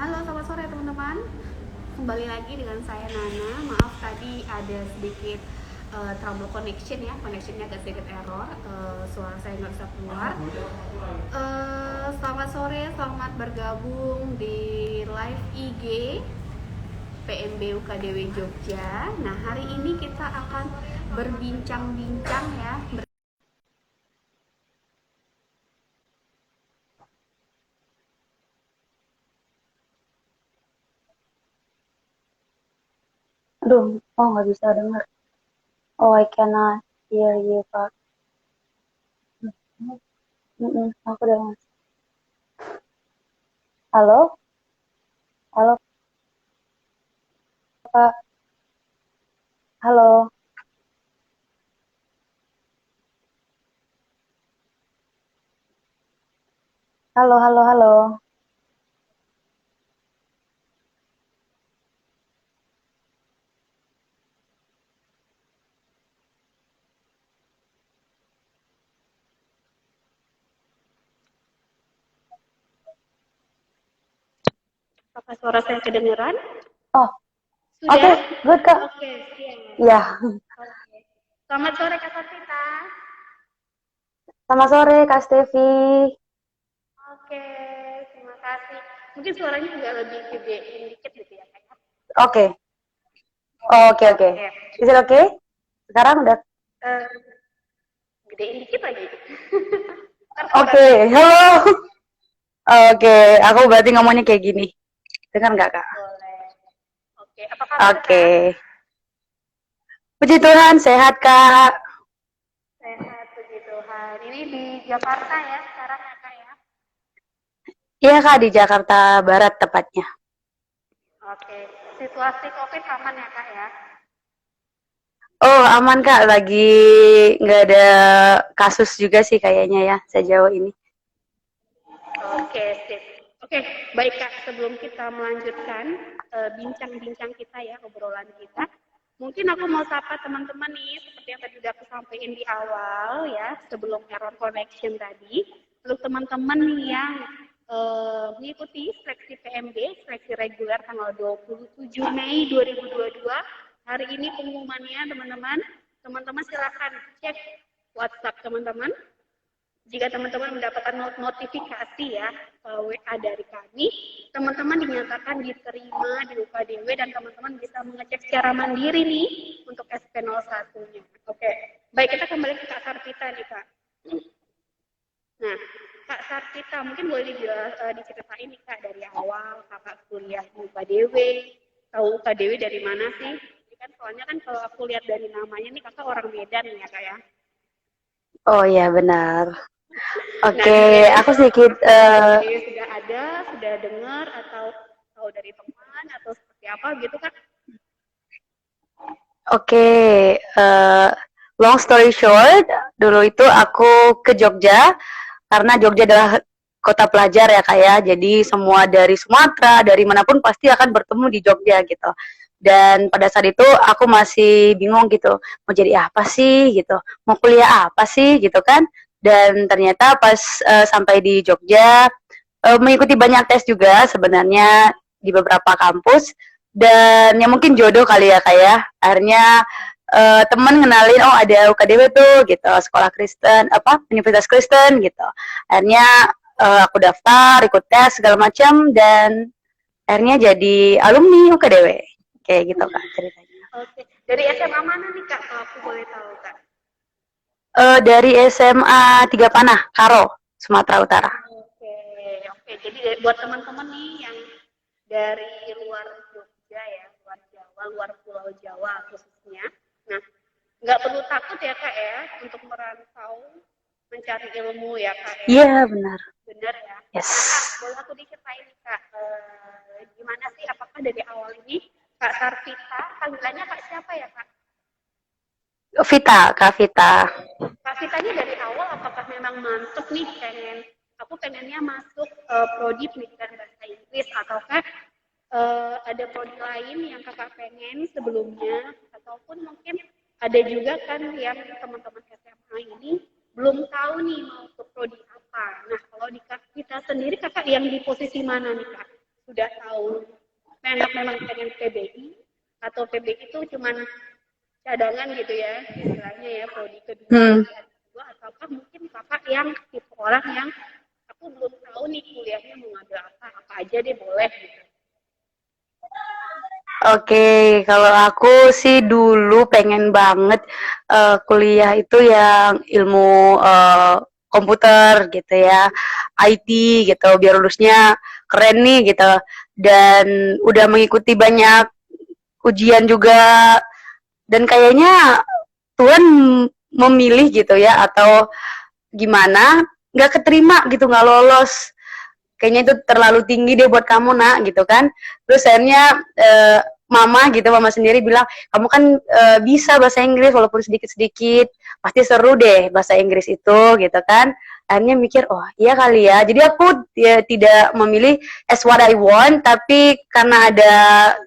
Halo, selamat sore teman-teman. Kembali lagi dengan saya Nana. Maaf tadi ada sedikit trouble connection ya, connectionnya agak sedikit error. Suara saya nggak bisa keluar. Selamat sore, selamat bergabung di live IG PMB UKDW Jogja. Nah, hari ini kita akan berbincang-bincang ya. Aduh, oh nggak bisa dengar. Oh, I cannot hear you, Kak. Aku dengar. Halo? Halo, Kak. Halo? Halo, halo, halo. Apakah suara saya kedengeran? Oh, oke, Sudah? good, Kak. Oke, siap. Ya, Oke. Selamat sore Kak Sarita. selamat sore, Kak Stevi. Oke, terima kasih. Mungkin suaranya juga lebih gedein dikit gitu ya, Kak. Oke, oke. Oke. Is it okay? Sekarang udah. Eh, gedein dikit lagi. Ntar Oke, kurang. halo. Oke, aku berarti ngomongnya kayak gini. Dengar nggak, Kak? Boleh. Oke, apa kabar Oke. Kak? Puji Tuhan, sehat, Kak. Sehat, puji Tuhan. Ini di Jakarta ya sekarang ya, Kak ya? Iya, Kak, di Jakarta Barat tepatnya. Oke. Situasi COVID aman ya, Kak ya? Oh, aman Kak, lagi nggak ada kasus juga sih kayaknya ya sejauh ini. Oke, sip. Oke, baik Kak. Sebelum kita melanjutkan bincang-bincang kita ya, obrolan kita, mungkin aku mau sapa teman-teman nih, seperti yang tadi udah aku sampaikan di awal ya, sebelum error connection tadi. Untuk teman-teman nih yang mengikuti seleksi PMB, seleksi reguler tanggal 27 Mei 2022, hari ini pengumumannya teman-teman. Teman-teman silakan cek WhatsApp teman-teman jika teman-teman mendapatkan notifikasi ya WA dari kami, teman-teman dinyatakan diterima di UKDW dan teman-teman bisa mengecek secara mandiri nih untuk SP01-nya. Oke, baik kita kembali ke Kak Sartita nih Kak. Nah, Kak Sartita mungkin boleh diceritain nih Kak dari awal Kakak kuliah di UKDW, tahu UKDW dari mana sih? Ini kan soalnya kan kalau aku lihat dari namanya nih Kakak orang Medan ya Kak ya. Oh iya benar. Nah, Oke, di Medan aku sedikit UKDW sudah ada, sudah dengar atau tahu dari teman atau seperti apa gitu kan? oke, eh, long story short, dulu itu aku ke Jogja karena Jogja adalah kota pelajar ya Kak ya. Jadi semua dari Sumatera, dari manapun pasti akan bertemu di Jogja gitu. Dan pada saat itu aku masih bingung gitu, mau jadi apa sih gitu, mau kuliah apa sih gitu kan. Dan ternyata pas sampai di Jogja, mengikuti banyak tes juga sebenarnya di beberapa kampus. Dan ya mungkin jodoh kali ya kayak akhirnya temen ngenalin oh ada UKDW tuh gitu sekolah Kristen apa Universitas Kristen gitu akhirnya aku daftar ikut tes segala macam dan akhirnya jadi alumni UKDW kayak gitu Kak ceritanya. Oke, dari SMA mana nih Kak kalau aku boleh tahu Kak? Dari SMA Tiga Panah Karo Sumatera Utara. Oke, oke. Jadi buat teman-teman nih yang dari luar Jogja ya, luar Jawa, luar Pulau Jawa khususnya. Nah, nggak perlu takut ya Kak ya untuk merantau mencari ilmu ya Kak ya. Iya benar. Benar ya. Yes. Nah Kak, boleh aku diceritain nih Kak, gimana sih apakah dari awal ini Kak Sarvita, panggilannya Kak siapa ya Kak? Vita Kak Vita. Kak Vitanya dari awal apakah memang mantep nih aku pengennya masuk prodi pendidikan bahasa Inggris ataukah ada prodi lain yang kakak pengen sebelumnya ataupun mungkin ada juga kan yang teman-teman SMA ini belum tahu nih mau ke prodi apa. Nah kalau di Kak Vita sendiri kakak yang di posisi mana nih Kak? udah tahu memang pengen PBI atau PBI itu cuman cadangan gitu ya istilahnya ya prodi kedua Hmm. pilihan kedua ataukah mungkin kakak yang tipe orang yang aku belum tahu nih kuliahnya mau ngambil apa aja deh boleh gitu. Oke, kalau aku sih dulu pengen banget kuliah itu yang ilmu komputer gitu ya, IT gitu, biar lulusnya keren nih gitu. Dan udah mengikuti banyak ujian juga, dan kayaknya Tuhan memilih gitu ya, atau gimana, nggak keterima gitu, nggak lolos. Kayaknya itu terlalu tinggi deh buat kamu nak gitu kan. Terus akhirnya mama sendiri bilang kamu kan bisa bahasa Inggris walaupun sedikit-sedikit, pasti seru deh bahasa Inggris itu gitu kan. Akhirnya mikir oh iya kali ya, jadi aku ya, tidak memilih as what I want, tapi karena ada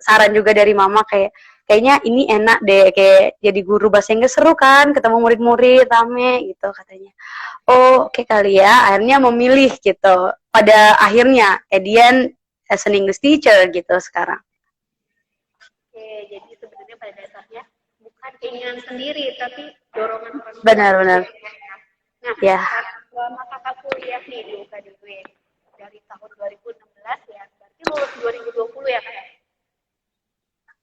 saran juga dari mama kayaknya ini enak deh, kayak jadi guru bahasa Inggris seru kan, ketemu murid-murid rame gitu katanya. Oh, oke kali ya. Akhirnya memilih gitu. Pada akhirnya, Edian as an English teacher gitu sekarang. Oke, jadi sebenarnya pada dasarnya bukan keinginan sendiri tapi dorongan orang tua gitu Benar-benar. ya. Nah, Ya. selama kakak kuliah nih di UKDW dari tahun 2016 ya, berarti lulus 2020 ya kak?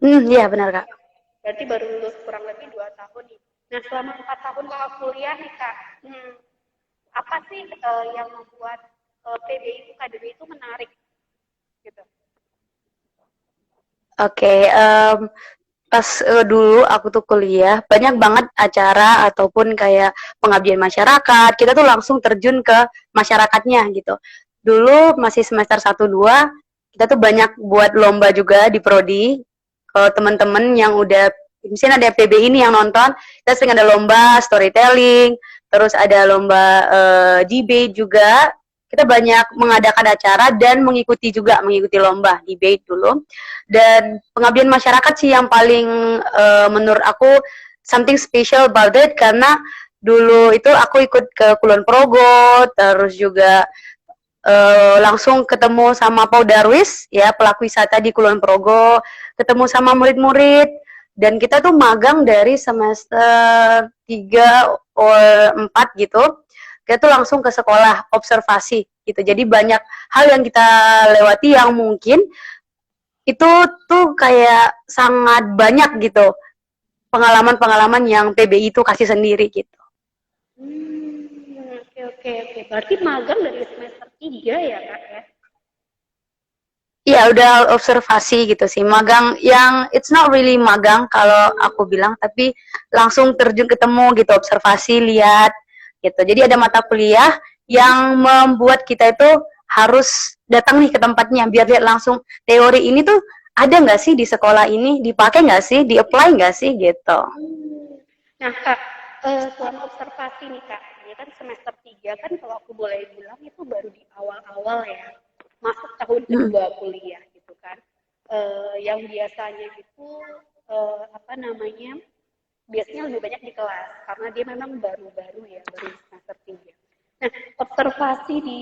Iya benar Kak. Berarti baru lulus kurang lebih 2 tahun nih. Nah, selama 4 tahun kakak kuliah nih kak, apa sih yang membuat PBI UKDW itu menarik gitu? Oke, pas dulu aku tuh kuliah, banyak banget acara ataupun kayak pengabdian masyarakat. Kita tuh langsung terjun ke masyarakatnya gitu. Dulu masih semester 1-2, kita tuh banyak buat lomba juga di prodi. Kalau teman-teman yang udah misalnya ada FPB ini yang nonton, kita sering ada lomba storytelling, terus ada lomba debate juga. Kita banyak mengadakan acara dan mengikuti lomba debate dulu. Dan pengabdian masyarakat sih yang paling menurut aku something special about it, karena dulu itu aku ikut ke Kulon Progo, terus juga langsung ketemu sama Pak Darwis ya, pelaku wisata di Kulon Progo, ketemu sama murid-murid, dan kita tuh magang dari semester 3 or 4 gitu. Kita tuh langsung ke sekolah observasi gitu. Jadi banyak hal yang kita lewati yang mungkin itu tuh kayak sangat banyak gitu pengalaman-pengalaman yang PBI itu kasih sendiri gitu. Oke. Berarti magang dari semester 3 ya kak ya? Iya udah observasi gitu sih, magang yang it's not really magang kalau aku bilang, tapi langsung terjun ketemu gitu, observasi, lihat gitu. Jadi ada mata kuliah yang membuat kita itu harus datang nih ke tempatnya biar lihat langsung teori ini tuh ada nggak sih di sekolah ini, dipakai nggak sih, di-apply nggak sih gitu. Nah kak, selama observasi nih kak, ini kan semester 3 kan kalau aku boleh bilang itu baru di awal-awal ya, masuk tahun kedua kuliah gitu kan. Yang biasanya itu apa namanya, biasanya lebih banyak di kelas karena dia memang baru-baru ya, baru semester 3. Nah, observasi di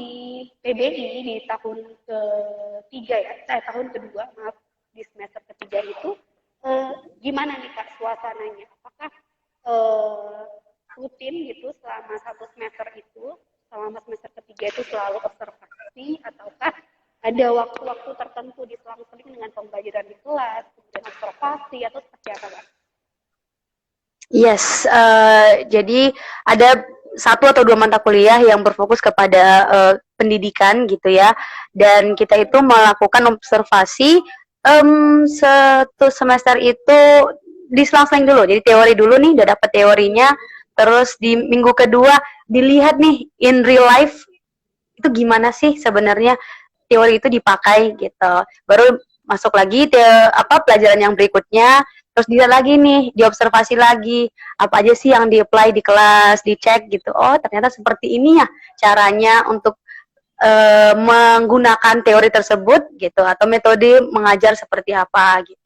PBI di tahun ketiga ya, tahun kedua maaf, di semester ketiga itu gimana nih kak suasananya? Apakah rutin gitu selama 1 semester itu, selama semester ketiga itu selalu observasi ataukah ada waktu-waktu tertentu di selang-seling dengan pembelajaran di kelas, kemudian observasi atau seperti apa kak? Yes, jadi ada 1 atau 2 mata kuliah yang berfokus kepada pendidikan gitu ya, dan kita itu melakukan observasi 1 semester itu diselang-seling dulu. Jadi teori dulu nih, udah dapet teorinya, terus di minggu kedua dilihat nih in real life itu gimana sih sebenarnya teori itu dipakai gitu. Baru masuk lagi pelajaran yang berikutnya, terus dilihat lagi nih, diobservasi lagi apa aja sih yang di-apply di kelas, dicek gitu. Oh ternyata seperti ini ya caranya untuk menggunakan teori tersebut gitu, atau metode mengajar seperti apa gitu.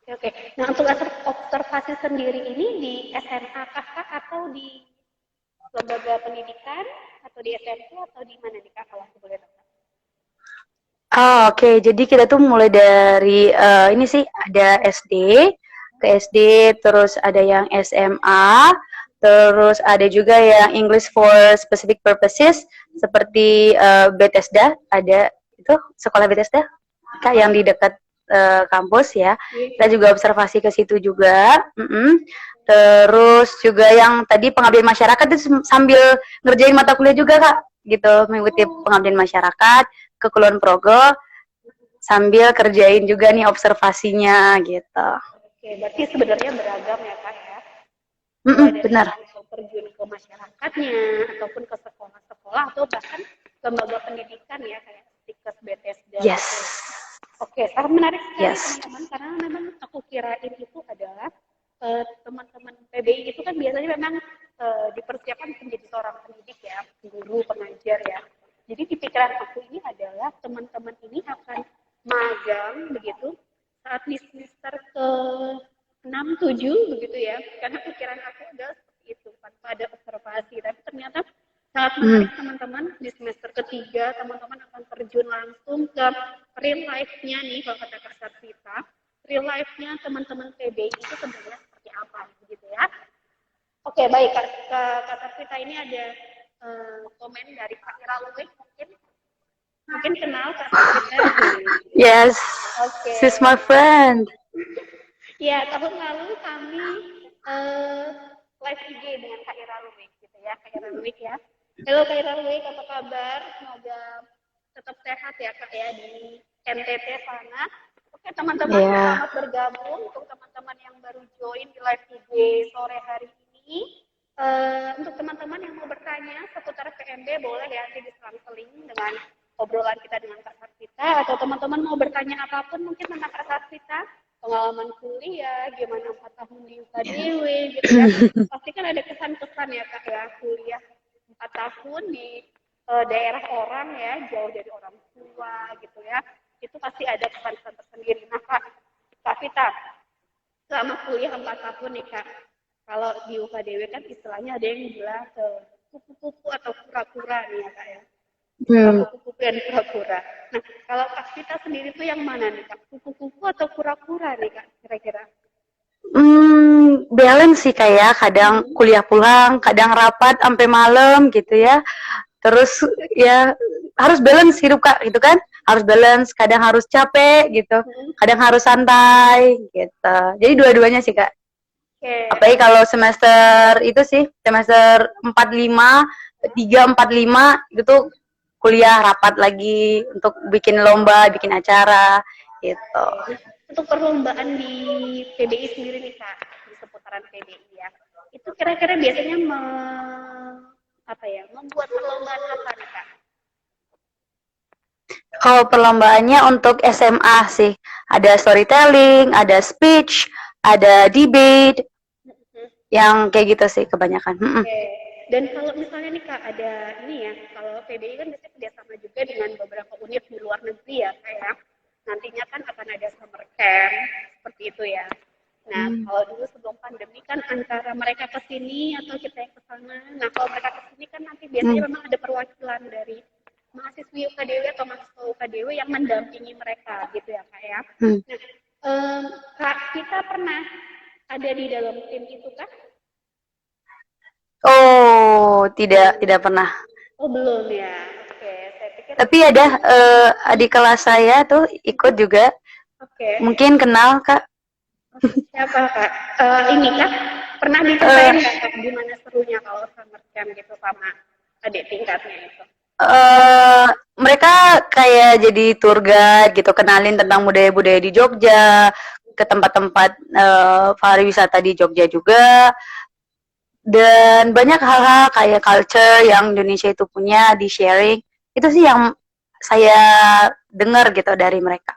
Oke. Nah, untuk observasi sendiri ini di SMA kakak atau di lembaga pendidikan atau di SMP atau di mana nih kak kalau aku boleh tahu? Oh, oke. Jadi kita tuh mulai dari ini sih ada SD, ke SD, terus ada yang SMA, terus ada juga yang English for Specific Purposes seperti Bethesda, ada itu sekolah Bethesda, Kak, yang di dekat kampus ya. Kita juga observasi ke situ juga. Terus juga yang tadi pengabdian masyarakat itu sambil ngerjain mata kuliah juga, Kak, gitu, mengikuti pengabdian masyarakat ke Kulon Progo sambil kerjain juga nih observasinya gitu. Oke, berarti sebenarnya beragam ya Kak ya. Mulai dari Benar. langsung terjun ke masyarakatnya, ataupun ke sekolah-sekolah, atau bahkan lembaga pendidikan ya, kayak Stikes, Bethesda Yes. gitu. Oke, sangat menarik sekali Yes. teman-teman, karena memang aku kirain itu adalah teman-teman PBI itu kan biasanya memang dipersiapkan menjadi seorang pendidik ya, guru, pengajar ya. Jadi di pikiran aku ini adalah teman-teman ini akan magang begitu saat di semester ke 6 7 begitu ya. Karena pikiran aku udah seperti itu tanpa ada observasi. Tapi ternyata sangat menarik teman-teman, di semester ketiga teman-teman akan terjun langsung ke real life-nya nih, kalau kata Kak Sarsita. Real life-nya teman-teman PBI itu sebenarnya seperti apa begitu ya. Oke, baik Kak Sarsita, ini ada komen dari Kak Ira Luwih, mungkin kenal Kak Sarsita. Yes. Oke. She's my friend. Ya, tahun lalu kami live IG dengan Kak Ira Luwih gitu ya, Kak Ira Luwih ya. Halo Kak Ira Luwih, apa kabar? Semoga tetap sehat ya Kak ya di NTT sana. Oke teman-teman, selamat bergabung untuk teman-teman yang baru join di live IG sore hari ini. Untuk teman-teman yang mau bertanya seputar PMB boleh ya nanti diselang-seling dengan obrolan kita dengan Kak Sarsita, atau teman-teman mau bertanya apapun mungkin tentang Kak Sarsita, pengalaman kuliah, gimana 4 tahun di UKDW gitu ya. Pasti kan ada kesan-kesan ya Kak ya, kuliah 4 tahun di daerah orang ya, jauh dari orang tua gitu ya. Itu pasti ada kesan-kesan tersendiri. Nah Kak Vita, selama kuliah 4 tahun nih Kak, kalau di UKDW kan istilahnya ada yang bilang ke kupu-kupu atau kura-kura nih ya Kak ya. Kupu-kupu dan kura-kura. Nah, kalau Kak Vita sendiri tuh yang mana nih Kak? Kupu-kupu atau kura-kura nih Kak kira-kira? Balance sih kayak kadang kuliah pulang, kadang rapat sampai malam gitu ya. Terus ya harus balance hidup Kak gitu kan. Harus balance, kadang harus capek gitu, kadang harus santai gitu. Jadi dua-duanya sih Kak. Apalagi kalau semester itu sih, semester 45, 3, 4, 5 gitu kuliah rapat lagi untuk bikin lomba, bikin acara gitu. Untuk perlombaan di PBI sendiri nih Kak, di seputaran PBI ya, itu kira-kira biasanya membuat perlombaan apa nih Kak? Kalau perlombaannya untuk SMA sih, ada storytelling, ada speech, ada debate, yang kayak gitu sih kebanyakan. Oke. Dan kalau misalnya nih Kak ada ini ya, kalau PBI kan biasanya kerjasama juga dengan beberapa univ di luar negeri ya kayak nantinya kan akan ada summer camp seperti itu ya. Nah kalau dulu sebelum pandemi kan antara mereka ke sini atau kita yang ke sana. Nah kalau mereka ke sini kan nanti biasanya memang ada perwakilan dari mahasiswi UKDW atau mahasiswa UKDW yang mendampingi mereka gitu ya Kak ya. Nah Kak kita pernah ada di dalam tim itu Kak? Oh, tidak pernah. Oh belum ya. Oke, saya pikir. Tapi ada adik kelas saya tuh ikut juga. Oke. Mungkin kenal Kak. Siapa Kak? Ini Kak pernah diceritain nggak Kak gimana serunya kalau summer camp gitu sama adik tingkatnya itu? Mereka kayak jadi tour guide gitu, kenalin tentang budaya-budaya di Jogja, ke tempat-tempat pariwisata di Jogja juga. Dan banyak hal-hal kayak culture yang Indonesia itu punya di sharing. Itu sih yang saya dengar gitu dari mereka.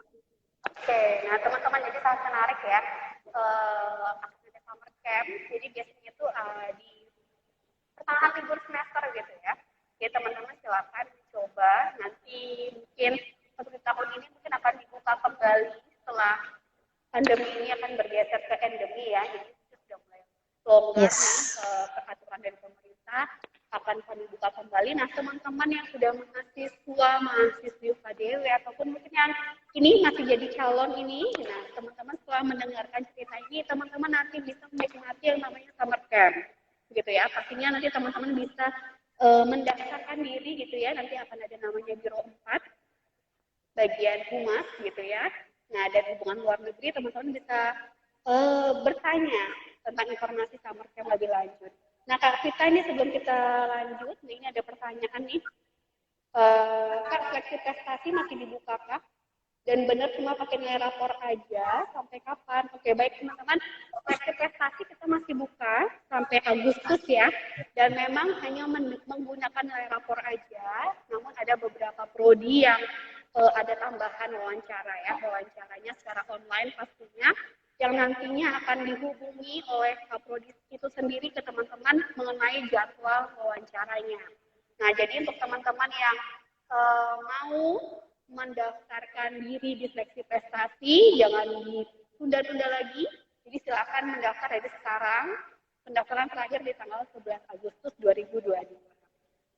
Oke, nah teman-teman jadi sangat menarik ya. Ada summer camp, jadi biasanya itu di pertengahan libur semester gitu ya. Jadi teman-teman silakan coba, nanti mungkin untuk tahun ini mungkin akan dibuka kembali setelah pandemi ini akan bergeser ke endemi ya. Jadi itu sudah mulai longgar nih peraturan dari pemerintah akan kami buka kembali. Nah teman-teman yang sudah mahasiswi UKD DW ataupun mungkin yang ini masih jadi calon ini. Nah, teman-teman setelah mendengarkan cerita ini, teman-teman nanti bisa menikmati yang namanya summer camp, gitu ya. Pastinya nanti teman-teman bisa mendaftarkan diri gitu ya. Nanti akan ada namanya Biro 4, bagian humas gitu ya. Nah, dari hubungan luar negeri, teman-teman bisa bertanya tentang informasi summer camp lebih lanjut. Nah, Kak Vita ini sebelum kita lanjut, ini ada pertanyaan nih. Kak, seleksi prestasi masih dibuka kah? Dan benar cuma pakai nilai rapor aja sampai kapan? Oke, baik teman-teman, seleksi prestasi kita masih buka sampai Agustus ya. Dan memang hanya menggunakan nilai rapor aja, namun ada beberapa prodi yang ada tambahan wawancara ya, wawancaranya secara online pastinya, yang nantinya akan dihubungi oleh prodi itu sendiri ke teman-teman mengenai jadwal wawancaranya. Nah, jadi untuk teman-teman yang mau mendaftarkan diri di seleksi prestasi, jangan ditunda-tunda lagi. Jadi silakan mendaftar dari sekarang. Pendaftaran terakhir di tanggal 11 Agustus 2022.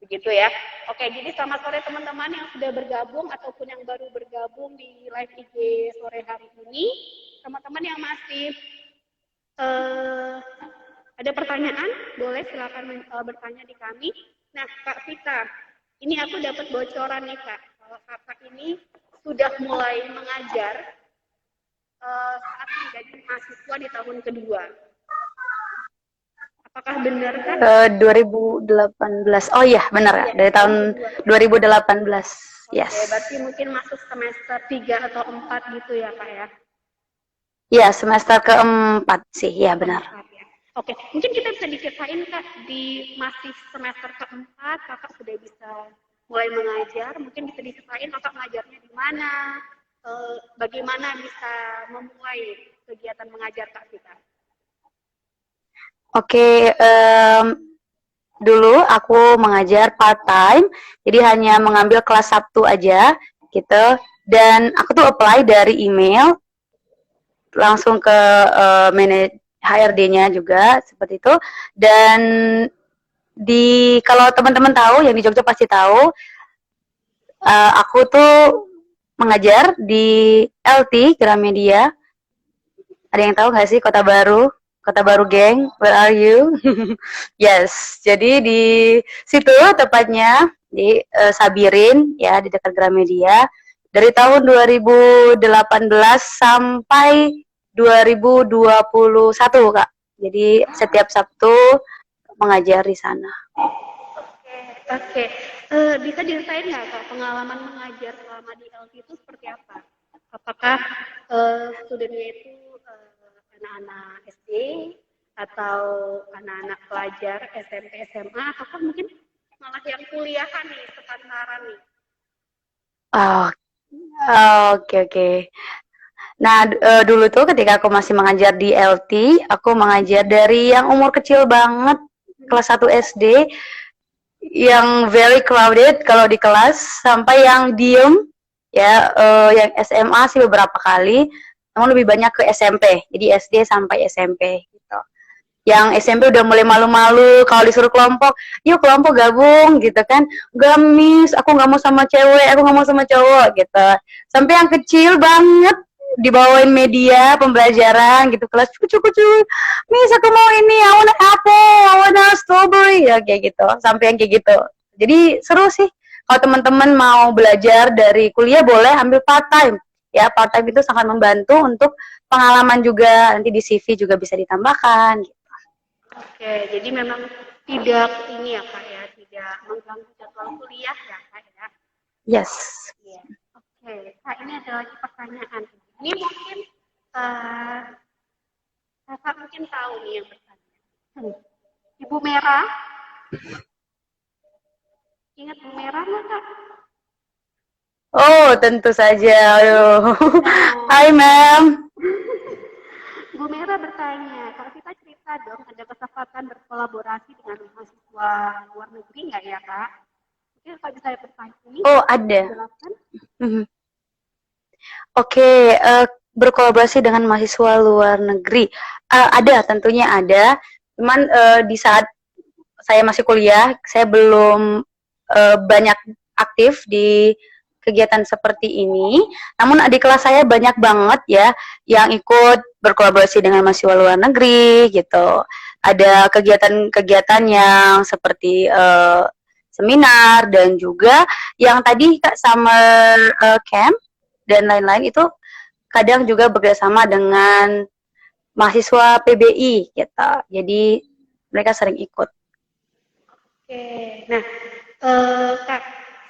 Begitu ya. Oke, jadi selamat sore teman-teman yang sudah bergabung ataupun yang baru bergabung di live IG sore hari ini. Teman-teman yang masih ada pertanyaan, boleh silakan bertanya di kami. Nah, Kak Vita, ini aku dapat bocoran nih Kak. Kalau Kakak ini sudah mulai mengajar saat menjadi mahasiswa di tahun kedua. Apakah benar kan? 2018. Oh iya, benar ya. Dari tahun 2018. Yes. Oke, berarti mungkin masuk semester 3 atau 4 gitu ya, Kak ya? Iya, semester keempat sih. Ya, benar. Oke, mungkin kita bisa diceritain Kak, di masih semester keempat Kakak sudah bisa mulai mengajar, mungkin bisa diceritain Kakak mengajarnya di mana, bagaimana bisa memulai kegiatan mengajar Kak Vita? Oke, dulu aku mengajar part-time, jadi hanya mengambil kelas Sabtu aja, gitu. Dan aku tuh apply dari email, langsung ke HRD-nya juga, seperti itu. Dan kalau teman-teman tahu, yang di Jogja pasti tahu, aku tuh mengajar di LT, Gramedia. Ada yang tahu nggak sih, Kota Baru? Kota Baru Geng, where are you? Yes, jadi di situ tepatnya di Sabirin ya, di dekat Gramedia dari tahun 2018 sampai 2021 Kak. Jadi setiap Sabtu mengajar di sana. Oke. Bisa diceritain nggak Kak pengalaman mengajar selama di LT itu seperti apa? Apakah studennya itu anak-anak SD atau anak-anak pelajar SMP SMA ataukah mungkin malah yang kuliahan nih sepantaran nih? Oke. Nah, dulu tuh ketika aku masih mengajar di LT, aku mengajar dari yang umur kecil banget, kelas 1 SD, yang very crowded kalau di kelas, sampai yang diem, ya, yang SMA sih beberapa kali, namun lebih banyak ke SMP, jadi SD sampai SMP gitu. Yang SMP udah mulai malu-malu kalau disuruh kelompok, yuk kelompok gabung gitu kan, gak miss, aku nggak mau sama cewek, aku nggak mau sama cowok gitu. Sampai yang kecil banget dibawain media pembelajaran gitu, kelas kucu-kucu, miss aku mau ini, I want apple, I want strawberry, ya kayak gitu, sampai yang kayak gitu. Jadi seru sih. Kalau teman-teman mau belajar dari kuliah boleh ambil part time. Ya, part time itu sangat membantu untuk pengalaman juga, nanti di CV juga bisa ditambahkan gitu. Oke, jadi memang tidak ini ya Kak ya, tidak mengganggu jadwal kuliah ya Kak ya? Yes. Iya. Oke, Kak ini ada lagi pertanyaan. Ini mungkin Kakak mungkin tahu nih yang bertanya. Ibu Merah, ingat Bu Merah nggak Kak? Oh, tentu saja. Aduh. Hai, Ma'am. Bu Merah bertanya, kalau kita cerita dong, ada kesempatan berkolaborasi dengan mahasiswa luar negeri nggak ya Kak? Mungkin kalau bisa bertanya ini. Oh, ada. Oke, berkolaborasi dengan mahasiswa luar negeri. Ada, tentunya ada. Cuman di saat saya masih kuliah, saya belum banyak aktif di kegiatan seperti ini. Namun adik kelas saya banyak banget ya yang ikut berkolaborasi dengan mahasiswa luar negeri gitu. Ada kegiatan-kegiatan yang seperti seminar dan juga yang tadi Kak summer camp dan lain-lain itu kadang juga bekerjasama dengan mahasiswa PBI gitu. Jadi mereka sering ikut. Oke, nah Kak,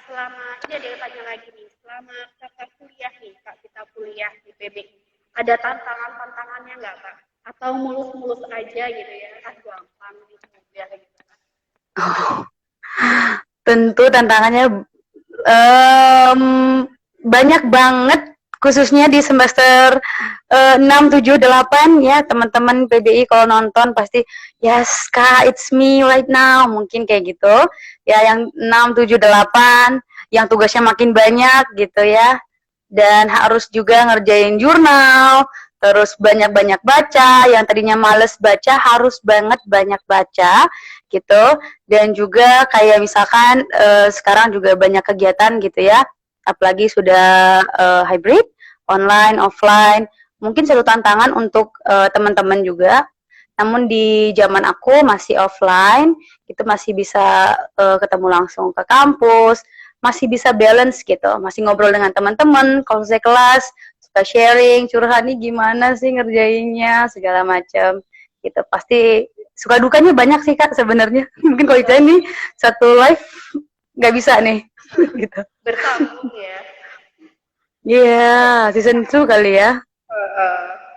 selama ini ada yang tanya lagi nih, selama kakak kuliah nih, Kak kita kuliah di PBI, ada tantangan-tantangannya nggak Kak? Atau mulus-mulus aja gitu ya, kan gampang gitu ya gitu. Oh, tentu tantangannya um, banyak banget khususnya di semester 6, 7, 8 ya teman-teman PBI kalau nonton pasti yes Kak it's me right now mungkin kayak gitu ya yang 6, 7, 8 yang tugasnya makin banyak gitu ya dan harus juga ngerjain jurnal terus banyak-banyak baca yang tadinya males baca harus banget banyak baca gitu dan juga kayak misalkan sekarang juga banyak kegiatan gitu ya apalagi sudah hybrid online offline mungkin satu tantangan untuk teman-teman juga namun di zaman aku masih offline itu masih bisa ketemu langsung ke kampus masih bisa balance gitu masih ngobrol dengan teman-teman kalau saya kelas suka sharing curhat nih gimana sih ngerjainnya segala macam gitu pasti suka dukanya banyak sih Kak sebenarnya mungkin kalau saya nih satu live nggak bisa nih gitu Bersambung ya. iya season 2 kali ya.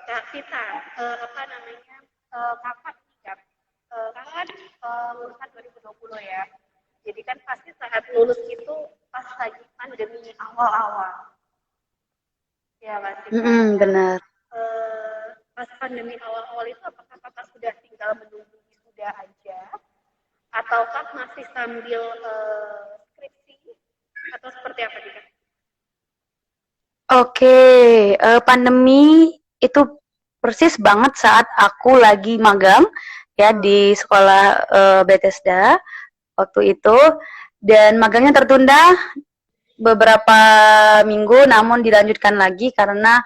Kak kita, apa namanya, kakak nih Kak, kakak kan lulusan 2020 ya. Jadi kan pasti saat lulus itu pas lagi pandemi awal-awal. Ya nggak sih Kak? Nah, Benar. pas pandemi awal-awal itu apakah kakak sudah tinggal menunggu wisuda aja? Ataukah masih sambil skripsi? Atau seperti apa nih Kak? Oke, pandemi itu persis banget saat aku lagi magang ya di sekolah Bethesda waktu itu dan magangnya tertunda beberapa minggu namun dilanjutkan lagi karena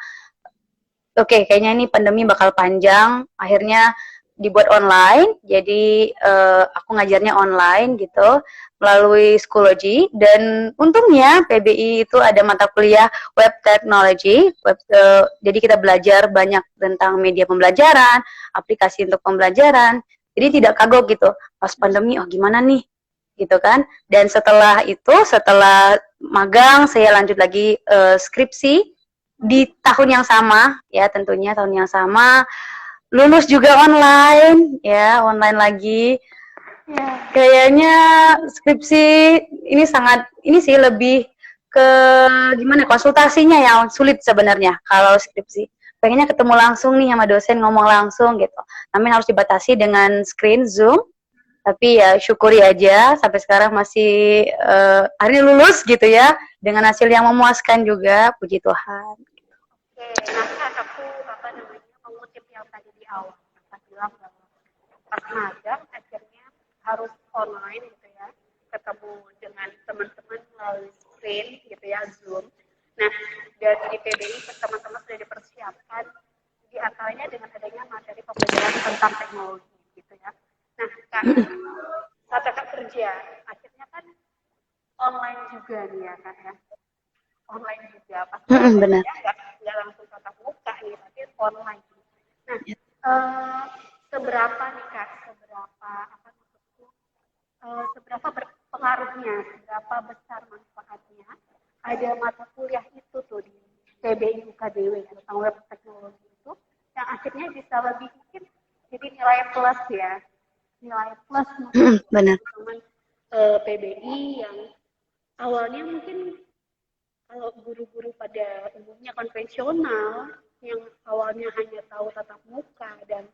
oke, kayaknya ini pandemi bakal panjang. Akhirnya dibuat online. Jadi aku ngajarnya online gitu melalui Schoology dan untungnya PBI itu ada mata kuliah web technology. Jadi kita belajar banyak tentang media pembelajaran, aplikasi untuk pembelajaran. Jadi tidak kagok gitu. Pas pandemi oh gimana nih? Gitu kan. Dan setelah itu setelah magang saya lanjut lagi skripsi di tahun yang sama ya tentunya tahun yang sama lulus juga online ya online lagi kayaknya skripsi ini sangat ini sih lebih ke gimana konsultasinya yang sulit sebenarnya kalau skripsi pengennya ketemu langsung nih sama dosen ngomong langsung gitu namun harus dibatasi dengan screen zoom tapi ya syukuri aja sampai sekarang masih akhirnya lulus gitu ya dengan hasil yang memuaskan juga puji Tuhan. Oke, nah Kak, aku apa namanya mengutip yang tadi di awal, Kakak bilang bahwa pas magang akhirnya harus online gitu ya, ketemu dengan teman-teman melalui screen gitu ya, Zoom. Nah, dan di PBI teman-teman sudah dipersiapkan di antaranya dengan adanya materi pembelajaran tentang teknologi gitu ya. Nah, Kak, saat Kakak kerja, akhirnya kan online juga nih ya Kak ya. Online juga pas Benar. nggak langsung tatap muka nih tapi online. Nah, seberapa nih Kak, seberapa apa maksudku, seberapa berpengaruhnya, seberapa besar manfaatnya ada mata kuliah itu tuh di PBI UKDW tentang web teknologi itu yang akhirnya bisa lebih dikit jadi nilai plus ya, nilai plus mungkin Benar. teman PBI yang awalnya mungkin kalau guru-guru pada umumnya konvensional yang awalnya hanya tahu tatap muka dan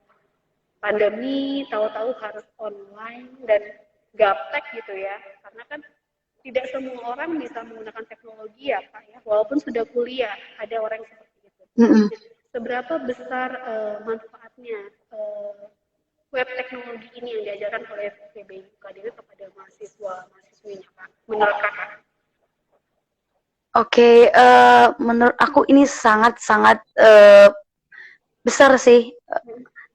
pandemi tahu-tahu harus online dan gaptek gitu ya karena kan tidak semua orang bisa menggunakan teknologi ya Pak ya walaupun sudah kuliah ada orang yang seperti itu. Seberapa besar manfaatnya web teknologi ini yang diajarkan oleh PBI UKDW kepada mahasiswa mahasiswinya Pak menurut Kakak? Oke, menurut aku ini sangat-sangat besar sih.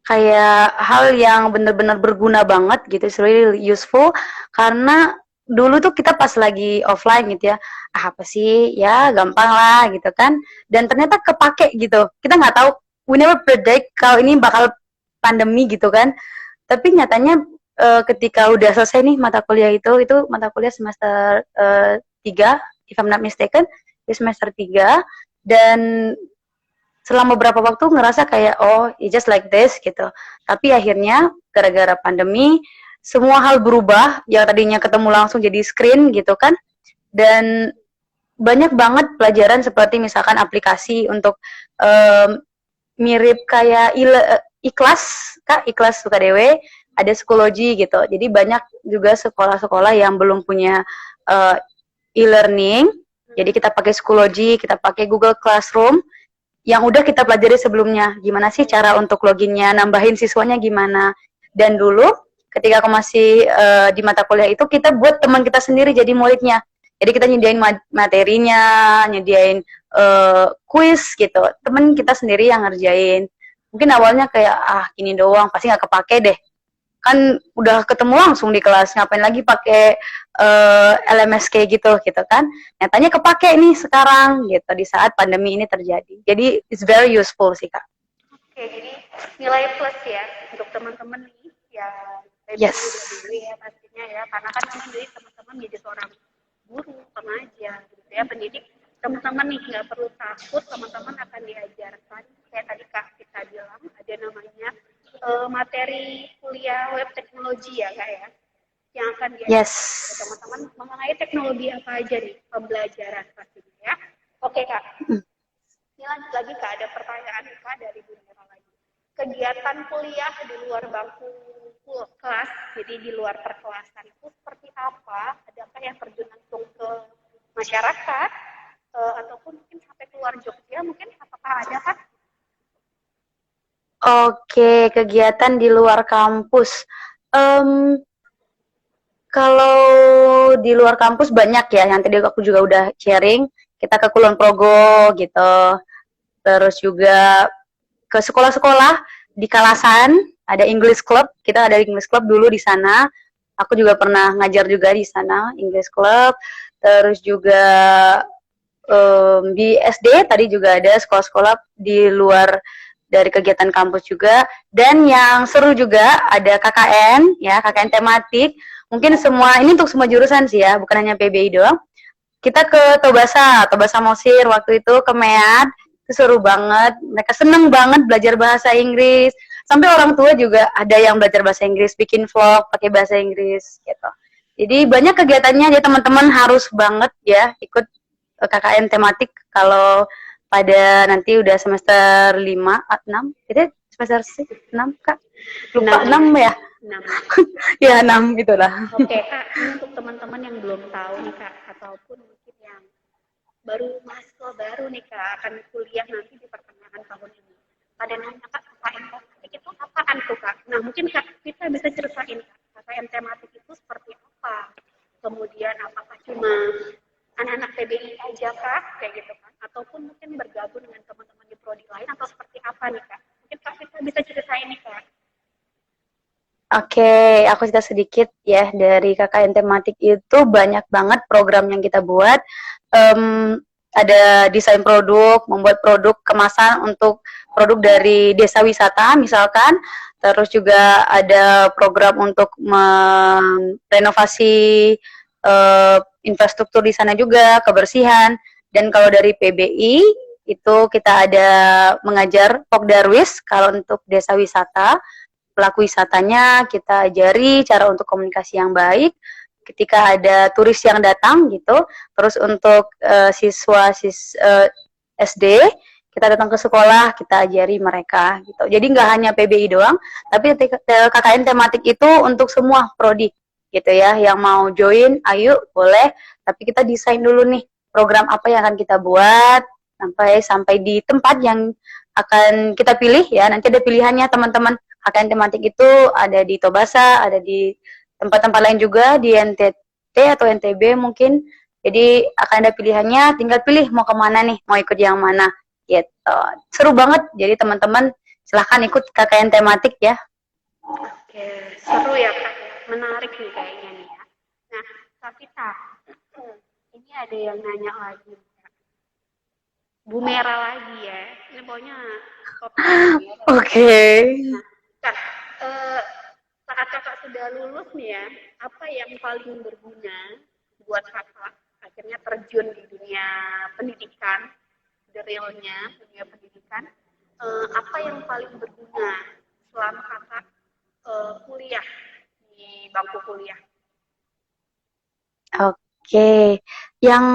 Kayak hal yang benar-benar berguna banget gitu, it's really useful. Karena dulu tuh kita pas lagi offline gitu ya, apa sih, ya gampang lah gitu kan. Dan ternyata kepake gitu. Kita nggak tahu, we never predict kalau ini bakal pandemi gitu kan. Tapi nyatanya ketika udah selesai nih mata kuliah itu mata kuliah semester 3, if I'm not mistaken, di semester 3. Dan selama beberapa waktu ngerasa kayak oh it's just like this gitu, tapi akhirnya gara-gara pandemi semua hal berubah, yang tadinya ketemu langsung jadi screen gitu kan. Dan banyak banget pelajaran seperti misalkan aplikasi untuk um, mirip kayak ikhlas kak, ikhlas suka dewe, ada psikologi gitu. Jadi banyak juga sekolah-sekolah yang belum punya uh, e-learning, jadi kita pakai psikologi, kita pakai Google Classroom yang udah kita pelajari sebelumnya. Gimana sih cara untuk loginnya, nambahin siswanya gimana. Dan dulu ketika aku masih di mata kuliah itu, kita buat teman kita sendiri jadi muridnya. Jadi kita nyediain materinya, nyediain kuis gitu. Temen kita sendiri yang ngerjain. Mungkin awalnya kayak, gini doang, pasti nggak kepake deh. Kan udah ketemu langsung di kelas, ngapain lagi pakai LMS kayak gitu kan. Nyatanya kepake nih sekarang gitu di saat pandemi ini terjadi. Jadi it's very useful sih kak. Oke, jadi nilai plus ya untuk teman-teman nih yang Yes. dulu ya pastinya ya, karena kan memang jadi teman-teman menjadi seorang guru, pengajar, gitu ya, pendidik. Teman-teman nih nggak perlu takut, teman-teman akan diajarkan kayak tadi kak kita bilang ada namanya materi kuliah web teknologi ya kak ya, yang akan diajarkan Yes. ke teman-teman mengenai teknologi apa aja nih pembelajaran pastinya ya. Oke kak, ini lanjut lagi kak, ada pertanyaan kak dari dunia lagi. Kegiatan kuliah di luar bangku kelas, jadi di luar perkelasan itu seperti apa? Adakah yang terjun langsung ke masyarakat ataupun mungkin sampai keluar Jogja? Mungkin apakah ada kak? Oke, kegiatan di luar kampus. Um, Kalau di luar kampus banyak ya, yang tadi aku juga udah sharing. Kita ke Kulon Progo gitu. Terus juga ke sekolah-sekolah di Kalasan, ada English Club. Kita ada English Club dulu di sana. Aku juga pernah ngajar juga di sana, English Club. Terus juga di SD tadi juga ada sekolah-sekolah di luar dari kegiatan kampus juga. Dan yang seru juga ada KKN, ya KKN tematik. Mungkin semua, ini untuk semua jurusan sih ya, bukan hanya PBI doang. Kita ke Tobasa Mosir waktu itu, ke MEAD, itu seru banget. Mereka seneng banget belajar bahasa Inggris. Sampai orang tua juga ada yang belajar bahasa Inggris, bikin vlog pakai bahasa Inggris gitu. Jadi banyak kegiatannya, jadi teman-teman harus banget ya ikut KKN tematik kalau pada nanti udah semester 5, 6, itu semester 6 kak? Lupa 6 ya? 6. Ya 6 gitulah. Oke kak, ini untuk teman-teman yang belum tahu nih kak, ataupun mungkin yang baru mahasiswa baru nih kak, akan kuliah nanti di pertengahan tahun ini. Pada nanya kak, KKN tematik itu apaan tuh kak? Nah mungkin kak kita bisa ceritain kak, KKN tematik itu seperti apa? Kemudian apakah cuma anak-anak PBI aja kak, kayak gitu kan? Ataupun mungkin bergabung dengan teman-teman di prodi lain atau seperti apa nih kak? Mungkin kak kita bisa ceritain nih kak. Oke, aku cerita sedikit ya dari KKN tematik itu banyak banget program yang kita buat. Ada desain produk, membuat produk kemasan untuk produk dari desa wisata misalkan. Terus juga ada program untuk merenovasi infrastruktur di sana juga, kebersihan. Dan kalau dari PBI itu kita ada mengajar Pokdarwis kalau untuk desa wisata. Pelaku wisatanya kita ajari cara untuk komunikasi yang baik ketika ada turis yang datang gitu. Terus untuk siswa SD kita datang ke sekolah, kita ajari mereka gitu. Jadi nggak hanya PBI doang, tapi KKN tematik itu untuk semua prodi gitu ya. Yang mau join, ayo boleh. Tapi kita desain dulu nih program apa yang akan kita buat sampai di tempat yang akan kita pilih ya. Nanti ada pilihannya teman-teman. KKN tematik itu ada di Tobasa, ada di tempat-tempat lain juga, di NTT atau NTB mungkin. Jadi akan ada pilihannya, tinggal pilih mau kemana nih, mau ikut yang mana gitu. Seru banget. Jadi teman-teman silahkan ikut KKN tematik ya. Oke, seru ya Kak. Menarik nih kayaknya nih ya. Nah, Kak Vita, ini ada yang nanya lagi. Bu Merah lagi ya. Ini pokoknya topik Bu Merah. Oke. Nah, Kak, saat kakak sudah lulus nih ya, apa yang paling berguna buat kakak akhirnya terjun di dunia pendidikan, the realnya dunia pendidikan, apa yang paling berguna selama kakak kuliah di bangku kuliah? Oke, yang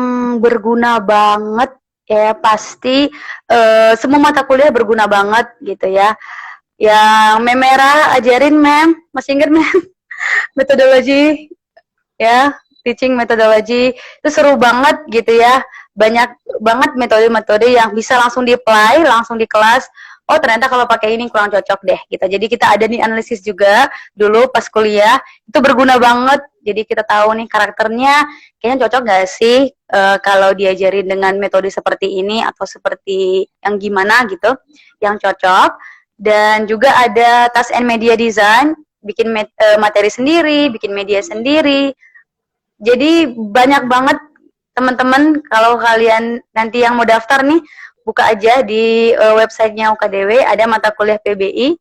berguna banget ya pasti semua mata kuliah berguna banget gitu ya. Yang Mem Merah ajarin Mem, masih inget Mem? Metodologi ya, teaching metodologi itu seru banget gitu ya. Banyak banget metode-metode yang bisa langsung di-apply, langsung di kelas. Oh ternyata kalau pakai ini kurang cocok deh gitu. Jadi kita ada nih analisis juga dulu pas kuliah, itu berguna banget. Jadi kita tahu nih karakternya kayaknya cocok gak sih kalau diajarin dengan metode seperti ini atau seperti yang gimana gitu, yang cocok. Dan juga ada task and media design, bikin materi sendiri, bikin media sendiri. Jadi banyak banget teman-teman, kalau kalian nanti yang mau daftar nih, buka aja di websitenya UKDW, ada mata kuliah PBI,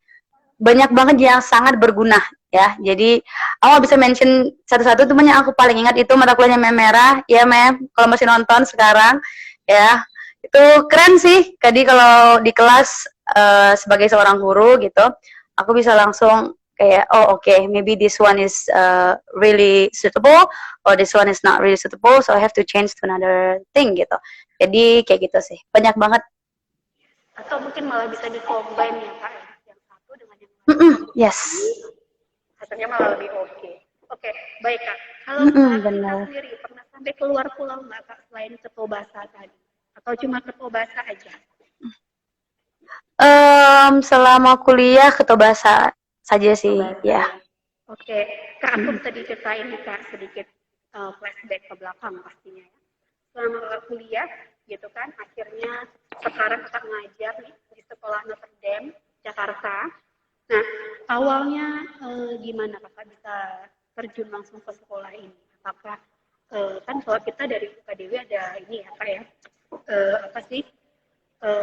banyak banget yang sangat berguna ya. Jadi aku bisa mention satu-satu, teman yang aku paling ingat itu mata kuliahnya Mem Merah ya Mem, kalau masih nonton sekarang ya, itu keren sih. Jadi kalau di kelas sebagai seorang guru gitu, aku bisa langsung kayak oh okay, maybe this one is really suitable or this one is not really suitable, so I have to change to another thing gitu. Jadi kayak gitu sih, banyak banget. Atau mungkin malah bisa di-combine ya Kak, yang satu dengan yang lain. Yes. Hasilnya malah lebih oke. Oke, baik Kak. Kalau Kak sendiri pernah sampai keluar pulau nggak Kak selain ke Tobasa tadi? Atau cuma ke Tobasa aja? Selama kuliah ke Tobasa saja sih, ya. Oke, Kak aku tadi ceritain nih Kak sedikit flashback ke belakang pastinya ya. Selama Kakak kuliah gitu kan, akhirnya sekarang Kakak ngajar nih di sekolah Notre Dame, Jakarta. Nah, awalnya gimana Kakak bisa terjun langsung ke sekolah ini? Apakah kan kalau kita dari UKDW ada ini ya Kak ya, apa sih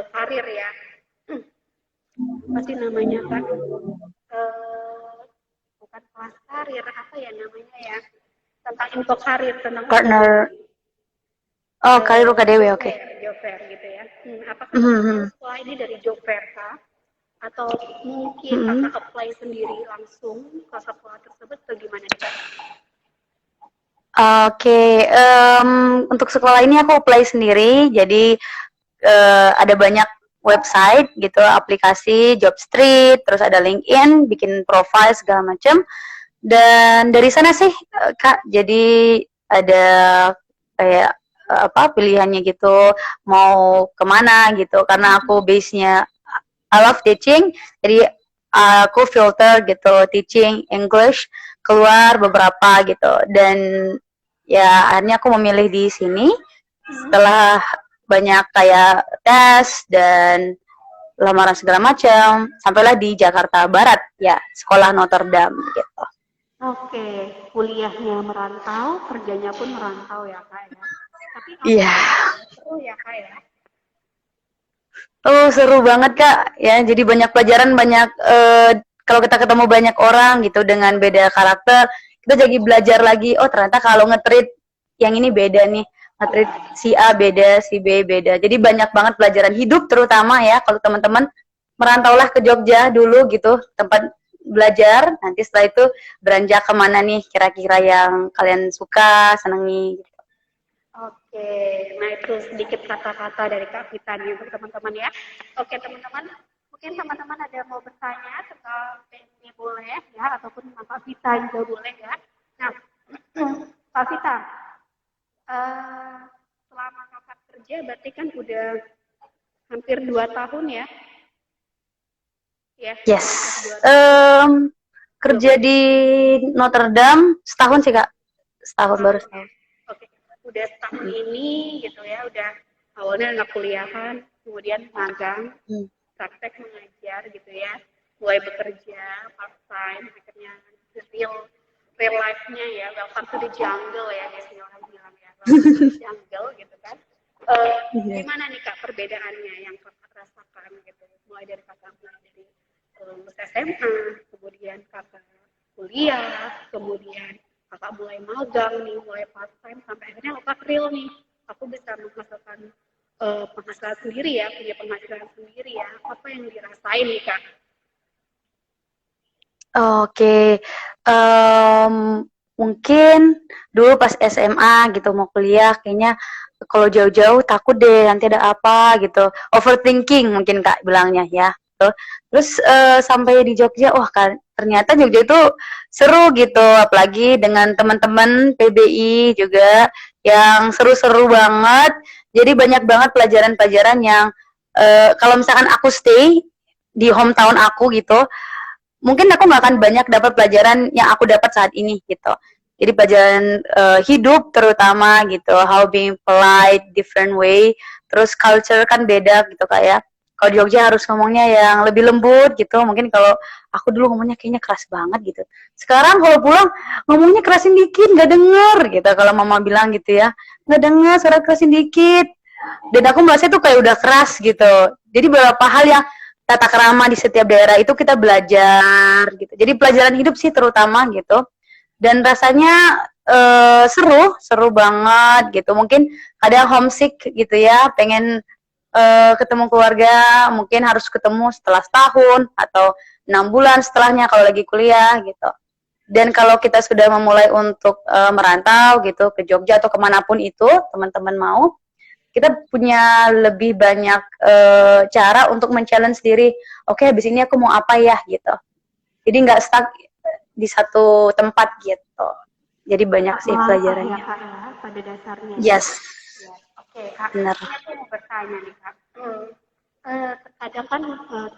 karir ya? Apa sih namanya Kak? Bukan kelas karir, apa ya namanya ya? Tentang info karir, tentang partner. Oh, karir UKDW, oke. Job fair gitu ya. Apakah sekolah ini dari job fair Kak? Atau mungkin Kakak apply sendiri langsung ke sekolah tersebut atau gimana nih Kak? Oke, untuk sekolah ini aku apply sendiri, jadi ada banyak website gitu, aplikasi, Jobstreet, terus ada LinkedIn, bikin profile segala macam. Dan dari sana sih Kak, jadi ada kayak pilihannya gitu, mau kemana gitu, karena aku base-nya I love teaching, jadi aku filter gitu, teaching English, keluar beberapa gitu, dan ya akhirnya aku memilih di sini setelah banyak kayak tes dan lamaran segala macam, sampailah di Jakarta Barat ya, sekolah Notre Dame gitu. Oke, kuliahnya merantau, kerjanya pun merantau ya Kak ya. Tapi seru ya Kak ya. Oh seru banget Kak ya, jadi banyak pelajaran, banyak kalau kita ketemu banyak orang gitu dengan beda karakter, kita jadi belajar lagi, oh ternyata kalau nge-treat yang ini beda nih, nge-treat si A beda, si B beda. Jadi banyak banget pelajaran hidup terutama ya, kalau teman-teman merantaulah ke Jogja dulu gitu, tempat belajar, nanti setelah itu beranjak kemana nih kira-kira yang kalian suka, senangi gitu. Oke, nah itu sedikit kata-kata dari Kak Vita nih untuk teman-teman ya. Oke teman-teman, mungkin teman-teman ada yang mau bertanya tentang ini boleh ya, ataupun tentang Kak Vita juga boleh ya. Nah, Kak Vita, selama kakak kerja berarti kan udah hampir 2 tahun ya? Yes. Kerja di Notre Dame setahun sih Kak, setahun baru setahun. Oke, udah setahun ini gitu ya, udah awalnya anak kuliahan, kemudian magang, praktek mengajar gitu ya, mulai bekerja part time, akhirnya real life-nya ya, welcome to the jungle ya biasanya orang bilang ya, welcome to the jungle gitu kan. Gimana nih Kak perbedaannya yang Kakak rasakan gitu, mulai dari Kakak mulai dari lulus SMA, kemudian Kakak kuliah, kemudian Kakak mulai magang nih, mulai part time sampai akhirnya Kakak real nih, aku bisa menghasilkan penghasilan sendiri ya, punya penghasilan sendiri ya, apa yang dirasain nih Kak? Oke, mungkin dulu pas SMA gitu mau kuliah, kayaknya kalau jauh-jauh takut deh nanti ada apa gitu, overthinking mungkin Kak bilangnya ya. Terus sampai di Jogja, wah kan ternyata Jogja itu seru gitu, apalagi dengan teman-teman PBI juga yang seru-seru banget. Jadi banyak banget pelajaran-pelajaran yang kalau misalkan aku stay di hometown aku gitu, mungkin aku nggak akan banyak dapat pelajaran yang aku dapat saat ini gitu. Jadi pelajaran hidup terutama gitu, how being polite, different way, terus culture kan beda gitu kayak. Kalau di Jogja harus ngomongnya yang lebih lembut gitu. Mungkin kalau aku dulu ngomongnya kayaknya keras banget gitu. Sekarang kalau pulang ngomongnya kerasin dikit, nggak denger gitu. Kalau mama bilang gitu ya, nggak denger, suara kerasin dikit. Dan aku merasa itu kayak udah keras gitu. Jadi beberapa hal yang tata krama di setiap daerah itu kita belajar gitu. Jadi pelajaran hidup sih terutama gitu. Dan rasanya seru banget gitu. Mungkin ada homesick gitu ya, pengen ketemu keluarga, mungkin harus ketemu setelah setahun atau 6 bulan setelahnya kalau lagi kuliah gitu. Dan kalau kita sudah memulai untuk merantau gitu ke Jogja atau kemanapun itu teman-teman mau, kita punya lebih banyak cara untuk men-challenge diri. Oke, habis ini aku mau apa ya gitu. Jadi nggak stuck di satu tempat gitu. Jadi banyak sih pelajarannya. Ya, Kak, ya, pada dasarnya. Yes. Oke, Kak. Benar. Aku mau bertanya nih, Kak. Terkadang kan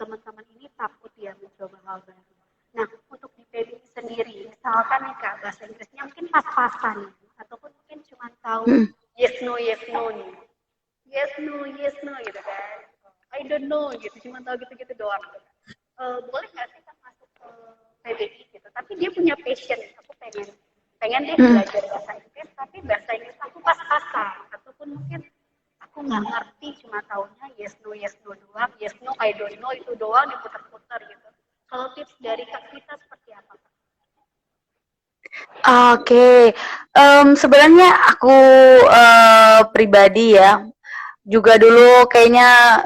teman-teman ini takut ya mencoba hal baru. Nah, untuk di PBI sendiri, misalkan nih Kak, bahasa Inggrisnya mungkin pas-pasan, ataupun mungkin cuma tahu yes no nih. Yes no gitu kan. I don't know gitu, cuma tahu gitu-gitu doang. Boleh nggak sih kan masuk ke PBI gitu? Tapi dia punya passion, aku pengen deh belajar bahasa Inggris, tapi bahasa Inggris aku pas-pasan, ataupun mungkin aku nggak ngerti, cuma taunya yes no doang, yes no I don't know itu doang diputar-putar gitu. Kalau tips dari Kak Vita seperti apa? Oke, sebenarnya aku pribadi ya, juga dulu kayaknya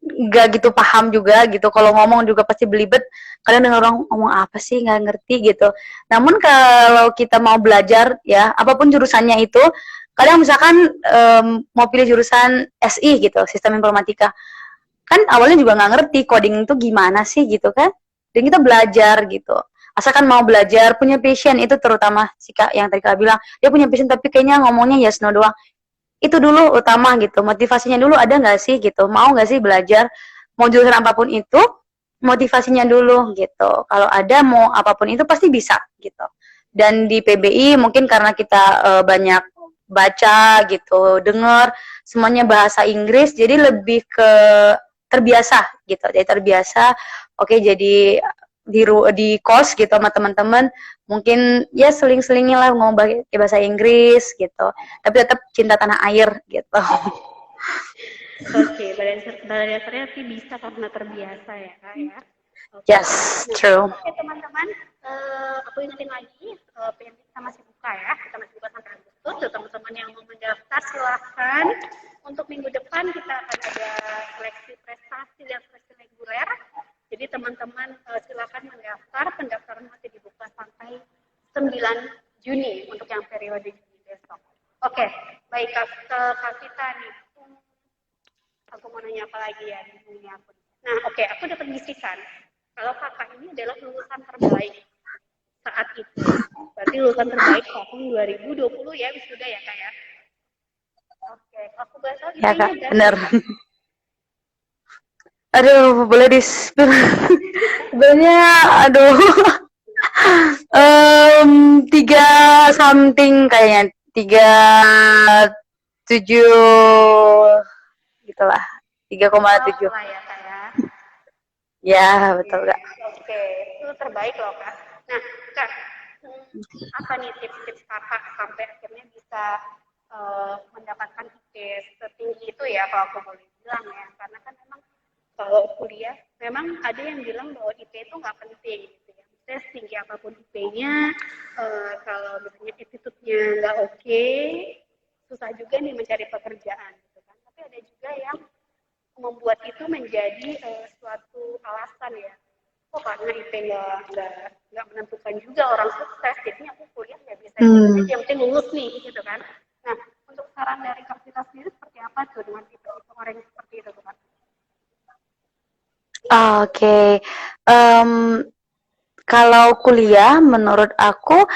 nggak gitu paham juga gitu. Kalau ngomong juga pasti belibet. Kadang dengar orang ngomong apa sih nggak ngerti gitu. Namun kalau kita mau belajar ya, apapun jurusannya itu, kadang misalkan mau pilih jurusan SI gitu, sistem informatika, kan awalnya juga nggak ngerti coding itu gimana sih gitu kan. Dan kita belajar gitu. Asalkan mau belajar, punya passion, itu terutama sih Kak yang tadi Kak bilang, dia punya passion tapi kayaknya ngomongnya yes no doang. Itu dulu utama gitu, motivasinya dulu ada nggak sih gitu, mau nggak sih belajar, mau jurusan apapun itu, motivasinya dulu gitu. Kalau ada mau apapun itu pasti bisa gitu. Dan di PBI mungkin karena kita banyak baca gitu, dengar semuanya bahasa Inggris, jadi lebih ke terbiasa gitu. Jadi terbiasa, oke jadi di kos gitu sama teman-teman mungkin ya seling-selingin lah ngomong bahasa Inggris gitu, tapi tetap cinta tanah air gitu. Oke, pada dasarnya sih bisa karena terbiasa ya Kak ya. Okay. Yes, true. Oke teman-teman, aku ingetin lagi, PMI kita masih buka ya, kita masih buka sampai Agustus. Teman-teman yang mau mendaftar silahkan. Untuk minggu depan kita akan ada seleksi prestasi dan seleksi reguler. Jadi teman-teman silakan mendaftar, pendaftaran masih dibuka sampai 9 Juni untuk yang periode Juni besok. Oke, baik Kak Vita nih. Aku mau nanya apa lagi ya ini aku. Nah, oke, aku dapat bisikan kalau kakak ini adalah lulusan terbaik saat itu. Berarti lulusan terbaik tahun 2020 ya, wisuda ya Kak ya. Oke, aku bahas lagi ya Kak, benar. Aduh, boleh sebenarnya aduh 3 something kayaknya, 3,7 gitulah, 3,7. Lah ya Kak ya. Ya, betul Kak. Oke, itu terbaik loh Kak. Nah Kak, apa nih tips-tips Kakak sampai akhirnya bisa mendapatkan IP setinggi itu ya kalau aku boleh bilang ya, karena kan memang kalau kuliah memang ada yang bilang bahwa IP itu nggak penting gitu ya. Misalnya setinggi apapun IP-nya, kalau misalnya attitude-nya nggak oke, susah juga nih mencari pekerjaan gitu kan. Tapi ada juga yang membuat itu menjadi suatu alasan ya. Oh karena IP nggak menentukan juga orang sukses, jadi aku kuliah nggak bisa aja, yang penting lulus nih gitu kan. Nah untuk saran dari Kak Vita sendiri seperti apa tuh dengan tipe-tipe orang yang seperti itu tuh Kak? Oke. Kalau kuliah menurut aku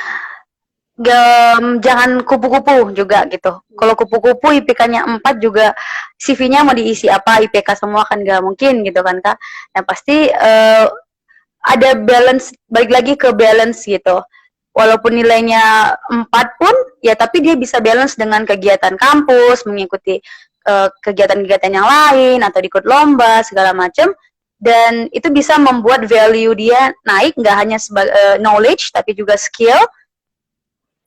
jangan kupu-kupu juga gitu. Kalau kupu-kupu IPK-nya 4 juga CV-nya mau diisi apa, IPK semua kan gak mungkin gitu kan Kak. Yang pasti ada balance, balik lagi ke balance gitu. Walaupun nilainya 4 pun, ya tapi dia bisa balance dengan kegiatan kampus, mengikuti kegiatan-kegiatan yang lain, atau ikut lomba, segala macam. Dan itu bisa membuat value dia naik, nggak hanya sebagai knowledge, tapi juga skill.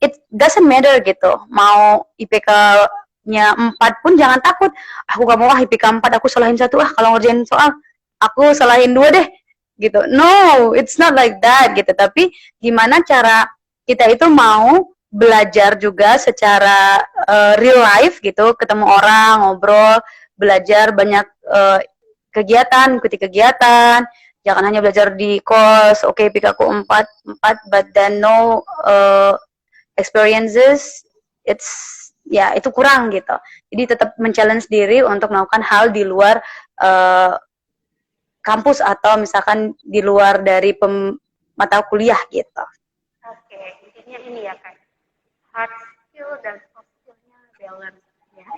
It doesn't matter gitu. Mau IPK-nya 4 pun jangan takut. Aku gak mau IPK 4, aku salahin 1. Kalau ngerjain soal, aku salahin 2 deh. Gitu. No, it's not like that gitu. Tapi gimana cara kita itu mau belajar juga secara real life gitu, ketemu orang, ngobrol, belajar banyak kegiatan, ikuti kegiatan. Jangan hanya belajar di kos, oke, IPK aku 4, but then no experiences, itu kurang gitu. Jadi tetap men-challenge diri untuk melakukan hal di luar kampus atau misalkan di luar dari mata kuliah gitu. Oke, intinya ini ya Kak, hard skill dan soft skill-nya balance ya.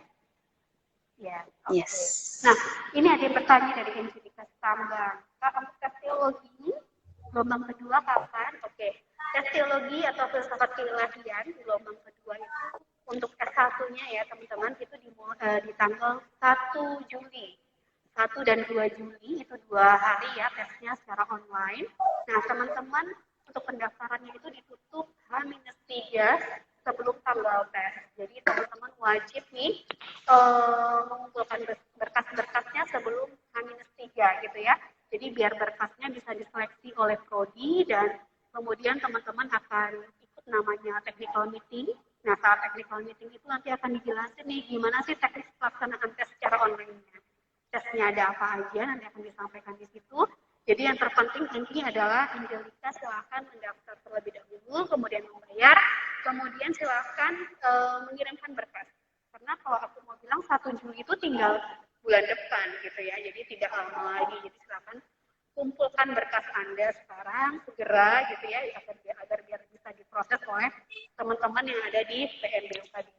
Ya, oke. Yes. Nah, ini ada yang bertanya dari Angelica Stambang. Kak, untuk tes teologi gelombang kedua kapan? Oke. Tes teologi atau filsafat keilahian gelombang kedua itu untuk S1-nya ya teman-teman itu di tanggal 1 Juli. 1 dan 2 Juli itu 2 hari ya tesnya secara online. Nah teman-teman untuk pendaftarannya itu ditutup H-3 sebelum tanggal tes. Jadi teman-teman wajib nih mengumpulkan berkas-berkasnya sebelum H-3 gitu ya. Jadi biar berkasnya bisa diseleksi oleh prodi dan kemudian teman-teman akan ikut namanya technical meeting. Nah saat technical meeting itu nanti akan dijelasin nih gimana sih teknis pelaksanaan tes secara online-nya. Tesnya ada apa aja nanti akan disampaikan di situ. Jadi yang terpenting ini adalah Angelica silahkan mendaftar terlebih dahulu, kemudian membayar, kemudian silahkan mengirimkan berkas. Karena kalau aku mau bilang 1 Juli itu tinggal bulan depan gitu ya, jadi tidak lama lagi. Jadi silahkan kumpulkan berkas Anda sekarang segera gitu ya, agar biar bisa diproses oleh teman-teman yang ada di PNBU tadi.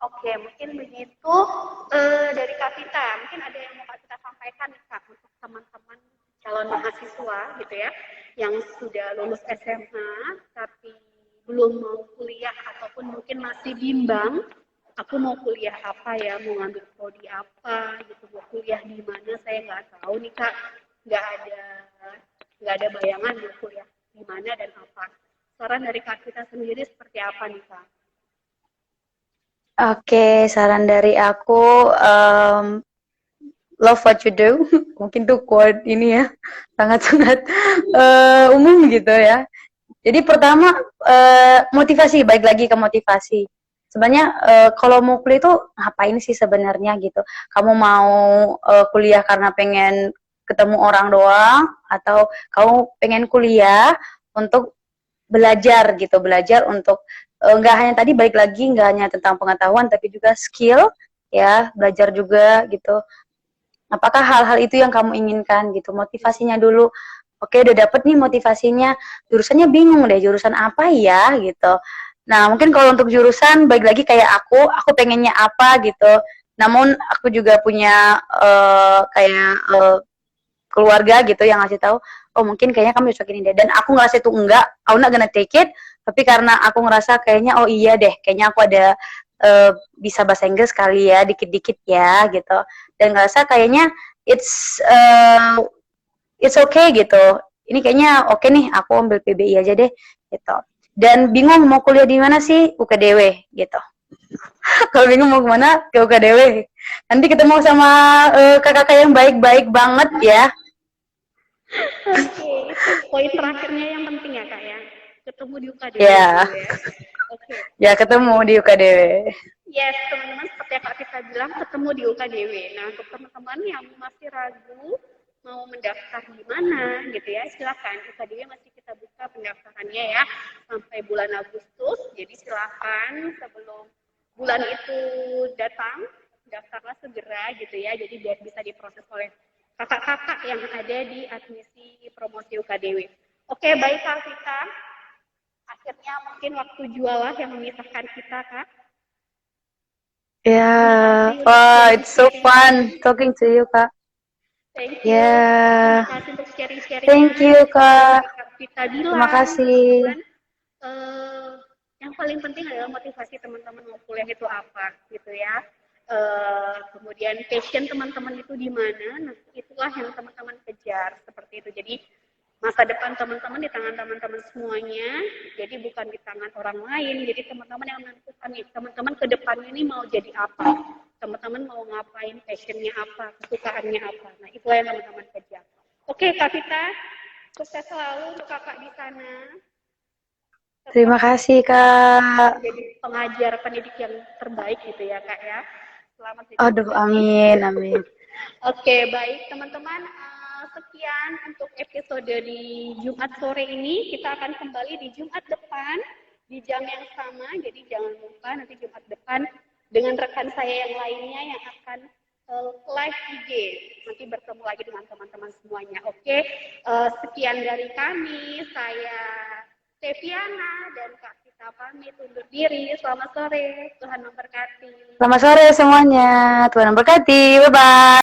Oke, mungkin begitu dari Kak Vita. Mungkin ada yang mau Kak Vita sampaikan nih Kak untuk teman-teman calon mahasiswa gitu ya, yang sudah lulus SMA tapi belum mau kuliah ataupun mungkin masih bimbang. Aku mau kuliah apa ya, mau ngambil prodi apa gitu, mau kuliah di mana saya nggak tahu nih Kak, nggak ada bayangan mau kuliah di mana dan apa. Saran dari Kak Vita sendiri seperti apa nih Kak? Oke, saran dari aku love what you do. Mungkin tuh quote ini ya sangat-sangat umum gitu ya. Jadi pertama motivasi, baik lagi ke motivasi. Sebenarnya kalau mau kuliah itu ngapain sih sebenarnya gitu? Kamu mau kuliah karena pengen ketemu orang doang, atau kamu pengen kuliah untuk belajar gitu, belajar untuk nggak hanya tadi balik lagi nggak hanya tentang pengetahuan tapi juga skill ya, belajar juga gitu. Apakah hal-hal itu yang kamu inginkan gitu? Motivasinya dulu. Oke, udah dapet nih motivasinya, jurusannya bingung deh, jurusan apa ya gitu. Nah, mungkin kalau untuk jurusan, balik lagi kayak aku pengennya apa gitu. Namun aku juga punya kayak keluarga gitu yang ngasih tahu, oh mungkin kayaknya kamu cocok ini deh, dan aku ngerasa itu enggak, aku not gonna take it, tapi karena aku ngerasa kayaknya oh iya deh, kayaknya aku ada bisa bahasa Inggris kali ya, dikit-dikit ya gitu, dan ngerasa kayaknya it's it's okay gitu, ini kayaknya oke nih, aku ambil PBI aja deh gitu, dan bingung mau kuliah di mana sih, UKDW gitu. Kalau bingung mau kemana, ke UKDW. Nanti ketemu sama kakak-kakak yang baik-baik banget ya. Oke, itu poin terakhirnya yang penting ya kak ya. Ketemu di UKDW Ya, dulu ya. Oke, ya ketemu baik. di UKDW. Yes, teman-teman, seperti yang Kak Vita bilang, ketemu di UKDW. Nah, untuk teman-teman yang masih ragu mau mendaftar di mana gitu ya, silakan. UKDW masih kita buka pendaftarannya ya sampai bulan Agustus. Jadi silakan sebelum bulan itu datang, daftarlah segera gitu ya. Jadi biar bisa diproses oleh kakak-kakak yang ada di admisi promosi UKDW. Oke, baik Kak Vita. Akhirnya mungkin waktu jualah yang memisahkan kita, Kak. Yeah, Terima kasih untuk wow, it's so sharing-sharingnya. fun talking to you, Kak. Thank you. Terima Yeah, kasih untuk sharing-sharingnya. thank you, Jadi seperti yang Kak. Kak Vita Terima bilang, kasih. teman-teman, eh, yang paling penting adalah motivasi teman-teman mau kuliah itu apa, gitu ya. Kemudian passion teman-teman itu di mana, nah itulah yang teman-teman kejar seperti itu. Jadi masa depan teman-teman di tangan teman-teman semuanya, jadi bukan di tangan orang lain. Jadi teman-teman yang menentukan nih, teman-teman ke depannya ini mau jadi apa, teman-teman mau ngapain, passionnya apa, kesukaannya apa. Nah itulah yang teman-teman kejar. Oke Kak Vita, sukses selalu untuk kakak di sana. Terima Tetap kasih, Kak. menjadi pengajar pendidik yang terbaik gitu ya kak ya. Selamat jadi Aduh, pendidik. amin, amin. Oke, baik teman-teman, sekian untuk episode di Jumat sore ini. Kita akan kembali di Jumat depan di jam yang sama. Jadi jangan lupa nanti Jumat depan dengan rekan saya yang lainnya yang akan live IG. Nanti bertemu lagi dengan teman-teman semuanya. Oke, sekian dari kami. Saya Teviana dan Kak Vita pamit undur diri. Selamat sore. Tuhan memberkati. Selamat sore semuanya. Tuhan memberkati. Bye-bye.